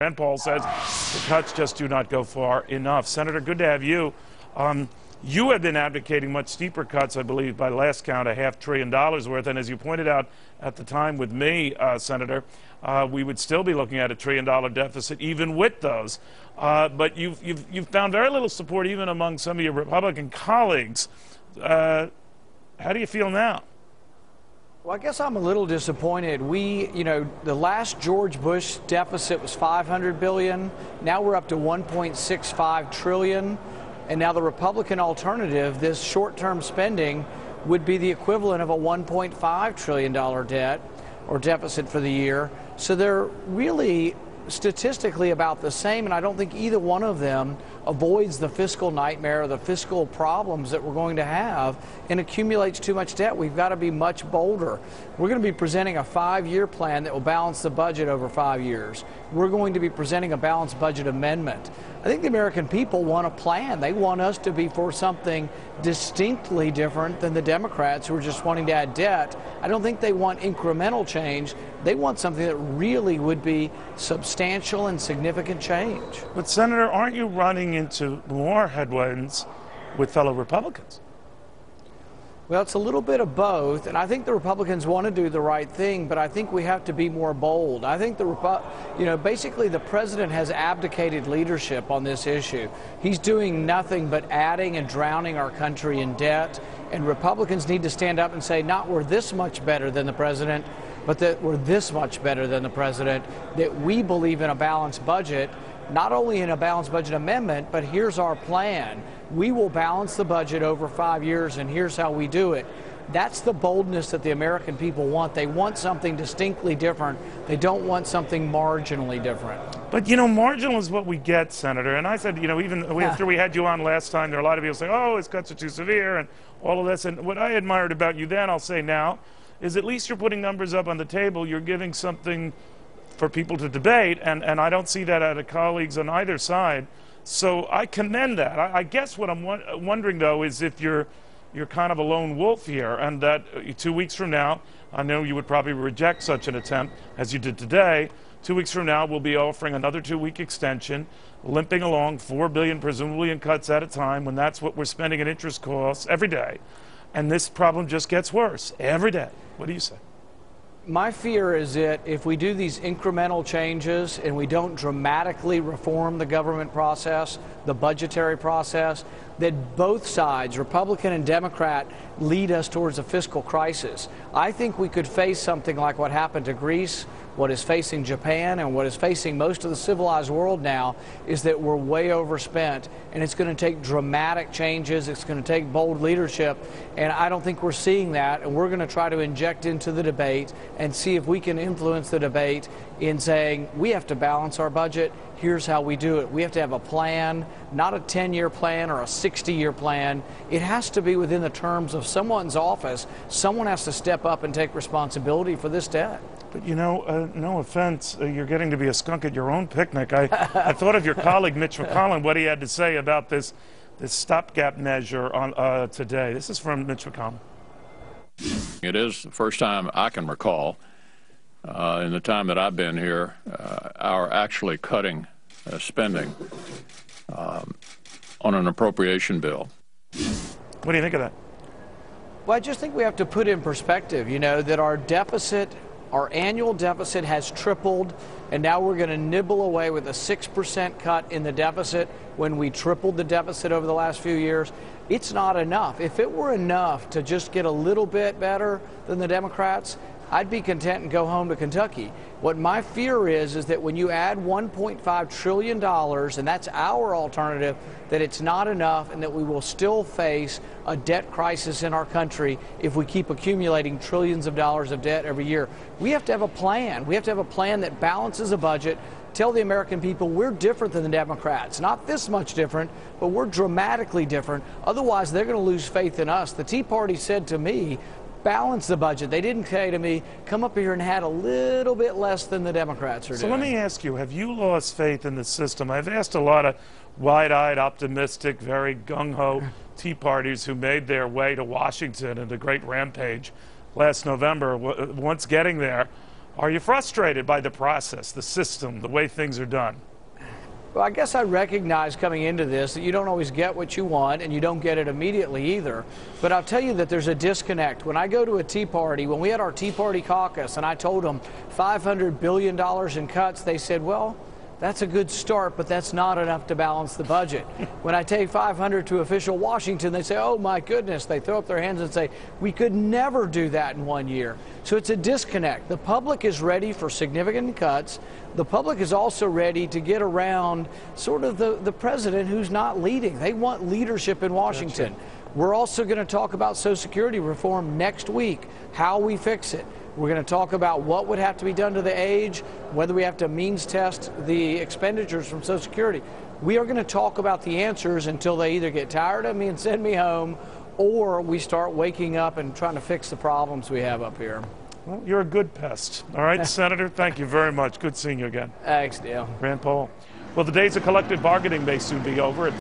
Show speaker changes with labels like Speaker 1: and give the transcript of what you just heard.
Speaker 1: Rand Paul says the cuts just do not go far enough. Senator, good to have you. You have been advocating much steeper cuts, I believe, by last count, $500 billion worth. And as you pointed out at the time with me, Senator, we would still be looking at a $1 trillion deficit even with those. But you've found very little support even among some of your Republican colleagues. How do you feel now?
Speaker 2: Well, I guess I'm a little disappointed. The last George Bush deficit was $500 billion. Now we're up to $1.65 trillion. And now the Republican alternative, this short-term spending, would be the equivalent of a $1.5 trillion debt or deficit for the year. So they're really statistically about the same, and I don't think either one of them avoids the fiscal nightmare or the fiscal problems that we're going to have and accumulates too much debt. We've got to be much bolder. We're going to be presenting a 5-year plan that will balance the budget over 5 years. We're going to be presenting a balanced budget amendment. I think the American people want a plan. They want us to be for something distinctly different than the Democrats who are just wanting to add debt. I don't think they want incremental change. They want something that really would be substantial and significant change.
Speaker 1: But, Senator, aren't you running into more headwinds with fellow Republicans?
Speaker 2: Well, it's a little bit of both, and I think the Republicans want to do the right thing, but I think we have to be more bold. I think basically the president has abdicated leadership on this issue. He's doing nothing but adding and drowning our country in debt, and Republicans need to stand up and say, not we're this much better than the president, but that we're this much better than the president, that we believe in a balanced budget, not only in a balanced budget amendment, but here's our plan. We will balance the budget over 5 years, and here's how we do it. That's the boldness that the American people want. They want something distinctly different. They don't want something marginally different.
Speaker 1: But, marginal is what we get, Senator. And I said, even after we had you on last time, there are a lot of people saying, oh, his cuts are too severe and all of this. And what I admired about you then, I'll say now, is at least you're putting numbers up on the table. You're giving something for people to debate, and I don't see that out of colleagues on either side. So I commend that. I guess what I'm wondering, though, is if you're kind of a lone wolf here, and that 2 weeks from now, I know you would probably reject such an attempt, as you did today. 2 weeks from now, we'll be offering another 2-week extension, limping along $4 billion, presumably in cuts at a time, when that's what we're spending in interest costs every day. And this problem just gets worse every day. What do you say?
Speaker 2: My fear is that if we do these incremental changes and we don't dramatically reform the government process, the budgetary process, that both sides, Republican and Democrat, lead us towards a fiscal crisis. I think we could face something like what happened to Greece, what is facing Japan, and what is facing most of the civilized world now is that we're way overspent, and it's going to take dramatic changes. It's going to take bold leadership, and I don't think we're seeing that, and we're going to try to inject into the debate and see if we can influence the debate in saying we have to balance our budget. Here's how we do it. We have to have a plan, not a 10-year plan or a 60-year plan. It has to be within the terms of someone's office. Someone has to step up and take responsibility for this debt.
Speaker 1: But, no offense, you're getting to be a skunk at your own picnic. I thought of your colleague, Mitch McConnell, what he had to say about this stopgap measure on today. This is from Mitch McConnell.
Speaker 3: It is the first time I can recall in the time that I've been here, our actually cutting spending on an appropriation bill.
Speaker 1: What do you think of that?
Speaker 2: Well, I just think we have to put in perspective, that our deficit, our annual deficit has tripled, and now we're going to nibble away with a 6% cut in the deficit when we tripled the deficit over the last few years. It's not enough. If it were enough to just get a little bit better than the Democrats, I'd be content and go home to Kentucky. What my fear is that when you add $1.5 trillion, and that's our alternative, that it's not enough and that we will still face a debt crisis in our country if we keep accumulating trillions of dollars of debt every year. We have to have a plan. We have to have a plan that balances a budget. Tell the American people we're different than the Democrats. Not this much different, but we're dramatically different. Otherwise, they're going to lose faith in us. The Tea Party said to me, balance the budget. They didn't say to me, come up here and add a little bit less than the Democrats are doing.
Speaker 1: So let me ask you, have you lost faith in the system? I've asked a lot of wide-eyed, optimistic, very gung-ho Tea Parties who made their way to Washington in the great rampage last November. Once getting there, Are you frustrated by the process, the system, the way things are done?
Speaker 2: Well, I guess I recognize coming into this that you don't always get what you want, and you don't get it immediately either. But I'll tell you that there's a disconnect. When I go to a Tea Party, when we had our Tea Party caucus, and I told them $500 billion in cuts, they said, well, that's a good start, but that's not enough to balance the budget. When I take 500 to official Washington, they say, oh my goodness, they throw up their hands and say, we could never do that in 1 year. So it's a disconnect. The public is ready for significant cuts. The public is also ready to get around sort of the president who's not leading. They want leadership in Washington.
Speaker 1: Gotcha.
Speaker 2: We're also going to talk about Social Security reform next week, how we fix it. We're going to talk about what would have to be done to the age, whether we have to means test the expenditures from Social Security. We are going to talk about the answers until they either get tired of me and send me home, or we start waking up and trying to fix the problems we have up here.
Speaker 1: Well, you're a good pest. All right, Senator, thank you very much. Good seeing you again.
Speaker 2: Thanks, Dale.
Speaker 1: Rand Paul. Well, the days of collective bargaining may soon be over.